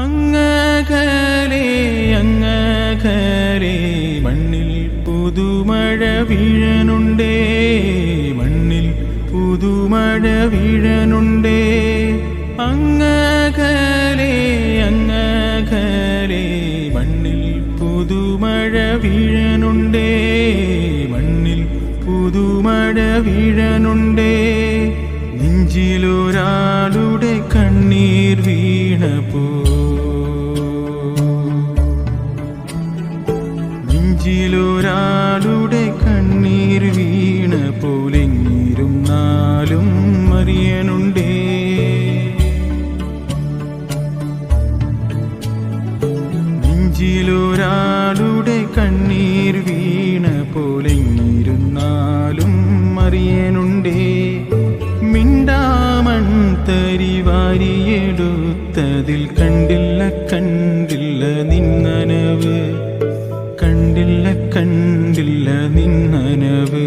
അങ്ങകലെ അങ്ങകലെ മണ്ണിൽ പുതുമഴ വീഴനുണ്ടേ, മണ്ണിൽ പുതുമഴ വീഴനുണ്ടേ. അങ്ങകലെ അങ്ങകലെ മണ്ണിൽ പുതുമഴ വീഴനുണ്ടേ, മണ്ണിൽ പുതുമഴ വീഴനുണ്ടേ. നെഞ്ചിലൊരാളുടെ കണ്ണീർ വീണപ്പോ, നെഞ്ചിലൊരാളുടെ കണ്ണീർ വീണപ്പോലെങ്ങിരുന്നാലും അറിയനുണ്ടേ. നെഞ്ചിലൊരാളുടെ കണ്ണീർ വീണപ്പോലെങ്ങിരുന്നാലും അറിയനുണ്ടേ. മിണ്ടാമൺ തരി വാരിയെടുത്തതിൽ കണ്ടില്ല കണ്ടില്ല നിന്നനവ്, കണ്ടില്ല കണ്ടില്ല നിന്നനവ്.